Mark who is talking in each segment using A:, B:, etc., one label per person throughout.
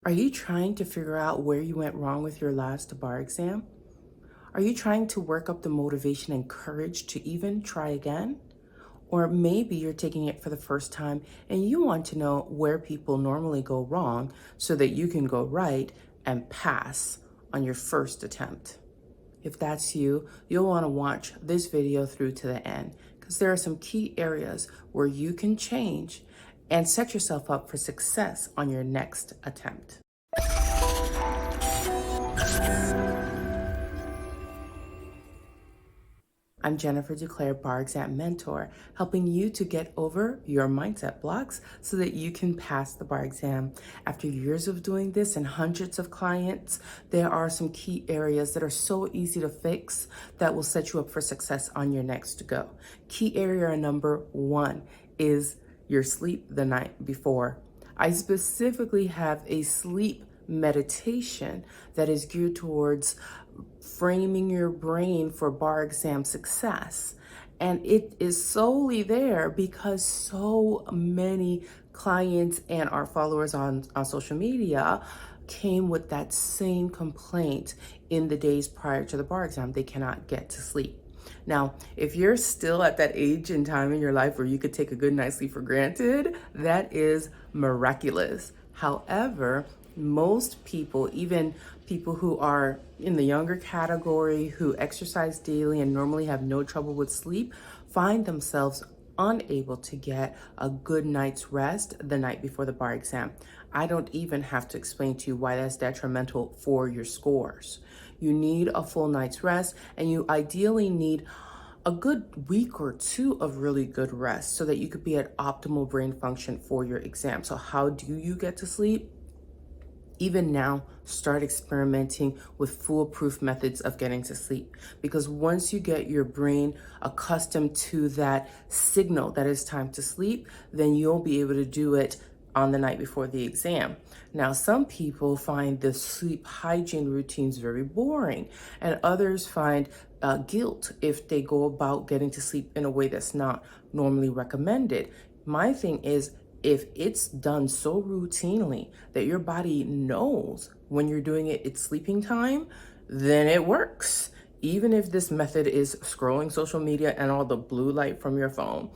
A: Are you trying to figure out where you went wrong with your last bar exam? Are you trying to work up the motivation and courage to even try again? Or maybe you're taking it for the first time and you want to know where people normally go wrong so that you can go right and pass on your first attempt. If that's you, you'll want to watch this video through to the end because there are some key areas where you can change and set yourself up for success on your next attempt. I'm Jennifer Duclair, Bar Exam Mentor, helping you to get over your mindset blocks so that you can pass the bar exam. After years of doing this and hundreds of clients, there are some key areas that are so easy to fix that will set you up for success on your next go. Key area number one is your sleep the night before. I specifically have a sleep meditation that is geared towards framing your brain for bar exam success. And it is solely there because so many clients and our followers on social media came with that same complaint in the days prior to the bar exam. They cannot get to sleep. Now, if you're still at that age and time in your life where you could take a good night's sleep for granted, that is miraculous. However, most people, even people who are in the younger category, who exercise daily and normally have no trouble with sleep, find themselves unable to get a good night's rest the night before the bar exam. I don't even have to explain to you why that's detrimental for your scores. You need a full night's rest, and you ideally need a good week or two of really good rest so that you could be at optimal brain function for your exam. So how do you get to sleep? Even now, start experimenting with foolproof methods of getting to sleep. Because once you get your brain accustomed to that signal that it's time to sleep, then you'll be able to do it on the night before the exam. Now, some people find the sleep hygiene routines very boring, and others find guilt if they go about getting to sleep in a way that's not normally recommended. My thing is, if it's done so routinely that your body knows when you're doing it, it's sleeping time, then it works. Even if this method is scrolling social media and all the blue light from your phone.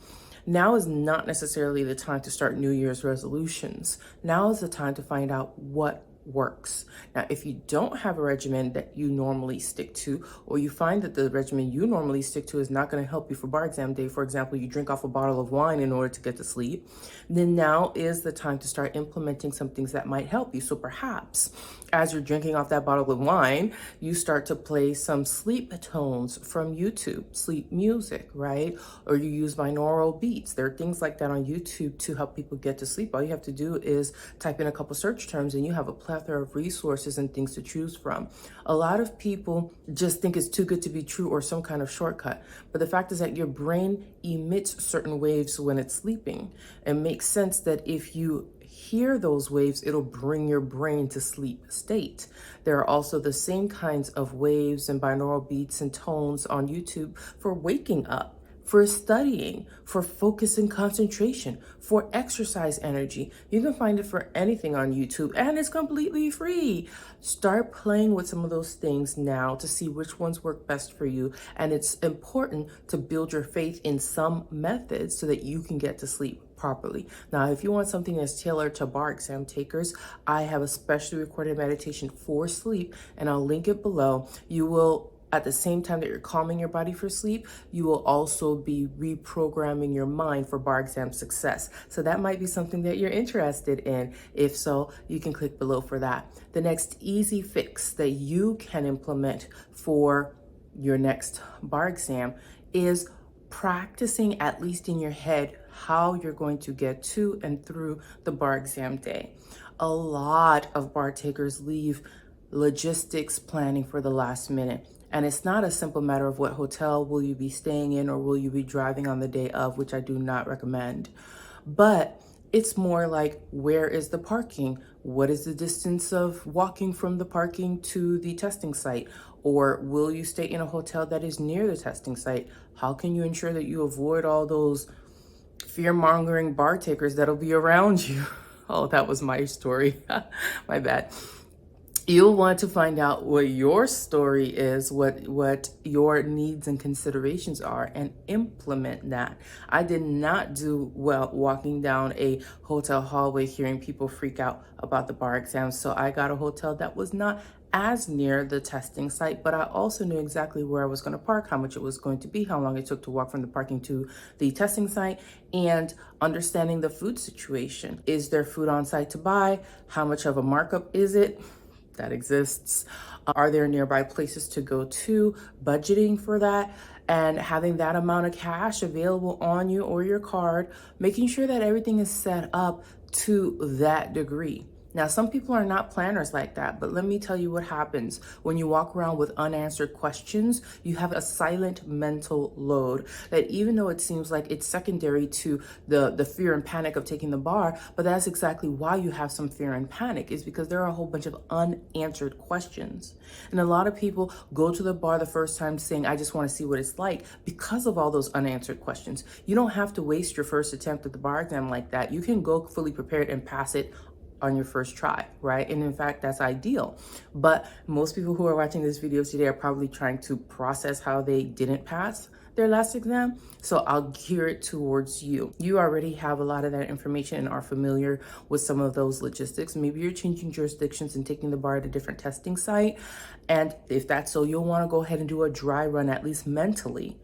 A: Now is not necessarily the time to start New Year's resolutions. Now is the time to find out what works. Now, if you don't have a regimen that you normally stick to, or you find that the regimen you normally stick to is not going to help you for bar exam day, for example, you drink off a bottle of wine in order to get to sleep, then now is the time to start implementing some things that might help you. So perhaps as you're drinking off that bottle of wine, you start to play some sleep tones from YouTube, sleep music, right? Or you use binaural beats. There are things like that on YouTube to help people get to sleep. All you have to do is type in a couple search terms and you have a plethora of resources and things to choose from. A lot of people just think it's too good to be true or some kind of shortcut. But the fact is that your brain emits certain waves when it's sleeping. It makes sense that if you hear those waves, it'll bring your brain to sleep state. There are also the same kinds of waves and binaural beats and tones on YouTube for waking up, for studying, for focus and concentration, for exercise energy. You can find it for anything on YouTube and it's completely free. Start playing with some of those things now to see which ones work best for you. And it's important to build your faith in some methods so that you can get to sleep properly. Now, if you want something that's tailored to bar exam takers, I have a specially recorded meditation for sleep and I'll link it below. You will, at the same time that you're calming your body for sleep, you will also be reprogramming your mind for bar exam success. So that might be something that you're interested in. If so, you can click below for that. The next easy fix that you can implement for your next bar exam is practicing, at least in your head, how you're going to get to and through the bar exam day. A lot of bar takers leave logistics planning for the last minute. And it's not a simple matter of what hotel will you be staying in or will you be driving on the day of, which I do not recommend. But it's more like, where is the parking? What is the distance of walking from the parking to the testing site? Or will you stay in a hotel that is near the testing site? How can you ensure that you avoid all those fear-mongering bar takers that'll be around you? Oh, that was my story. My bad. You'll want to find out what your story is, what your needs and considerations are, and implement that. I did not do well walking down a hotel hallway hearing people freak out about the bar exam. So I got a hotel that was not as near the testing site, but I also knew exactly where I was going to park, how much it was going to be, how long it took to walk from the parking to the testing site, and understanding the food situation. Is there food on site to buy? How much of a markup is it? That exists. Are there nearby places to go to? Budgeting for that and having that amount of cash available on you or your card, making sure that everything is set up to that degree. Now, some people are not planners like that, but let me tell you what happens when you walk around with unanswered questions. You have a silent mental load that, even though it seems like it's secondary to the fear and panic of taking the bar, but that's exactly why you have some fear and panic, is because there are a whole bunch of unanswered questions. And a lot of people go to the bar the first time saying, I just want to see what it's like, because of all those unanswered questions. You don't have to waste your first attempt at the bar exam like that. You can go fully prepared and pass it on your first try, right? And in fact, that's ideal. But most people who are watching this video today are probably trying to process how they didn't pass their last exam. So I'll gear it towards you. You already have a lot of that information and are familiar with some of those logistics. Maybe you're changing jurisdictions and taking the bar at a different testing site. And if that's so, you'll want to go ahead and do a dry run, at least mentally,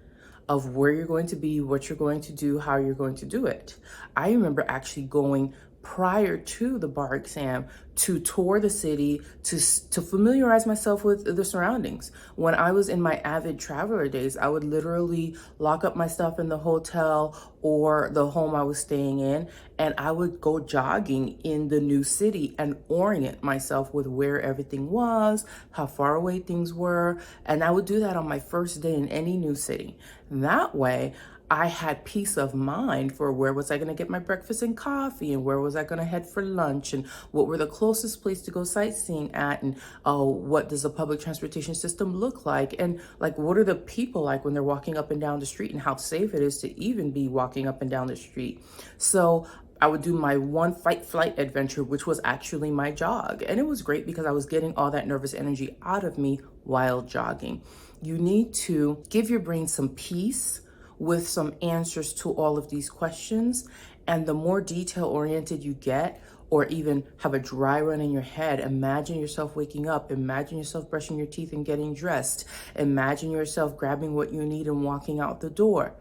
A: of where you're going to be, what you're going to do, how you're going to do it. I remember actually going prior to the bar exam to tour the city, to familiarize myself with the surroundings. When I was in my avid traveler days, I would literally lock up my stuff in the hotel or the home I was staying in, and I would go jogging in the new city and orient myself with where everything was, how far away things were, and I would do that on my first day in any new city. That way, I had peace of mind for where was I going to get my breakfast and coffee, and where was I going to head for lunch, and what were the closest place to go sightseeing at, and what does the public transportation system look like, and like what are the people like when they're walking up and down the street, and how safe it is to even be walking up and down the street. So I would do my one fight flight adventure, which was actually my jog. And it was great because I was getting all that nervous energy out of me while jogging. You need to give your brain some peace with some answers to all of these questions. And the more detail oriented you get, or even have a dry run in your head, imagine yourself waking up, imagine yourself brushing your teeth and getting dressed, imagine yourself grabbing what you need and walking out the door.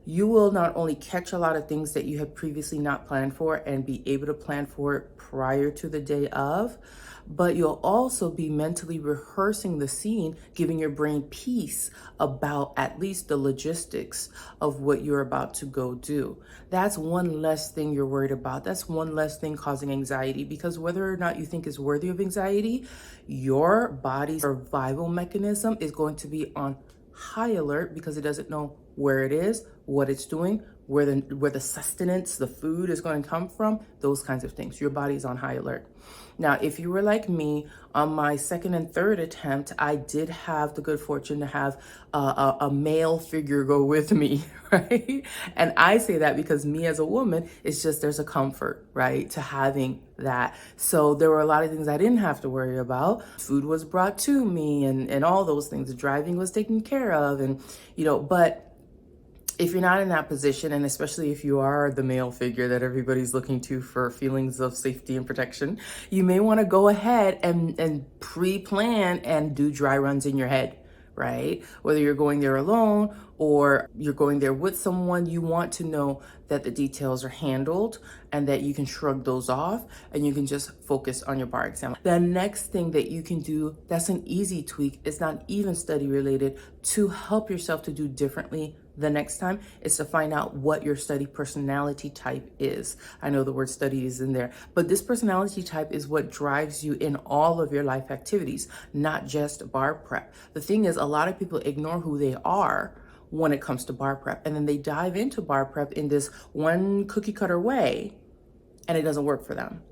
A: You will not only catch a lot of things that you had previously not planned for and be able to plan for it prior to the day of, but you'll also be mentally rehearsing the scene, giving your brain peace about at least the logistics of what you're about to go do. That's one less thing you're worried about. That's one less thing causing anxiety, because whether or not you think is worthy of anxiety, your body's survival mechanism is going to be on high alert because it doesn't know where it is, what it's doing, where the sustenance, the food is going to come from, those kinds of things. Your body's on high alert. Now, if you were like me, on my second and third attempt, I did have the good fortune to have a male figure go with me, right? And I say that because me as a woman, it's just there's a comfort, right, to having that. So there were a lot of things I didn't have to worry about. Food was brought to me and all those things. The driving was taken care of, and but if you're not in that position, and especially if you are the male figure that everybody's looking to for feelings of safety and protection, you may want to go ahead and pre-plan and do dry runs in your head, right? Whether you're going there alone or you're going there with someone, you want to know that the details are handled and that you can shrug those off and you can just focus on your bar exam. The next thing that you can do, that's an easy tweak, it's not even study related, to help yourself to do differently the next time, is to find out what your study personality type is. I know the word study is in there, but this personality type is what drives you in all of your life activities, not just bar prep. The thing is, a lot of people ignore who they are when it comes to bar prep, and then they dive into bar prep in this one cookie cutter way, and it doesn't work for them.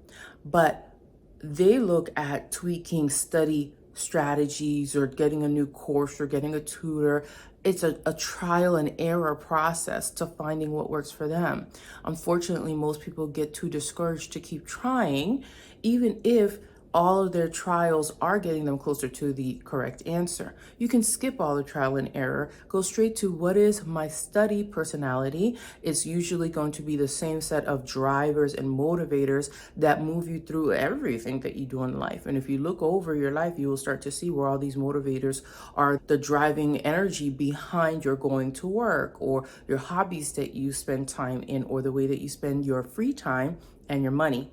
A: But they look at tweaking study strategies or getting a new course or getting a tutor. It's a trial and error process to finding what works for them. Unfortunately, most people get too discouraged to keep trying, even if all of their trials are getting them closer to the correct answer. You can skip all the trial and error, go straight to what is my study personality. It's usually going to be the same set of drivers and motivators that move you through everything that you do in life. And if you look over your life, you will start to see where all these motivators are the driving energy behind your going to work or your hobbies that you spend time in or the way that you spend your free time and your money.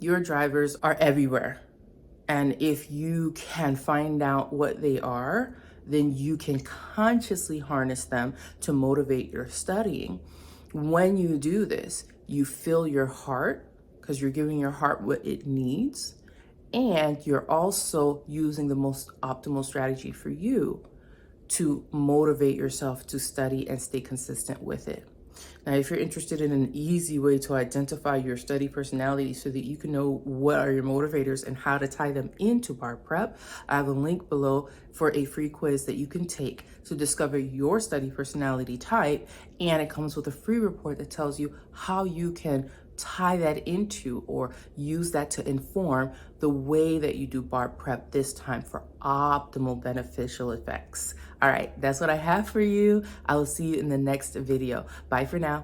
A: Your drivers are everywhere. And if you can find out what they are, then you can consciously harness them to motivate your studying. When you do this, you fill your heart because you're giving your heart what it needs. And you're also using the most optimal strategy for you to motivate yourself to study and stay consistent with it. Now, if you're interested in an easy way to identify your study personality so that you can know what are your motivators and how to tie them into bar prep, I have a link below for a free quiz that you can take to discover your study personality type. And it comes with a free report that tells you how you can tie that into or use that to inform the way that you do bar prep this time for optimal beneficial effects. All right, that's what I have for you. I will see you in the next video. Bye for now.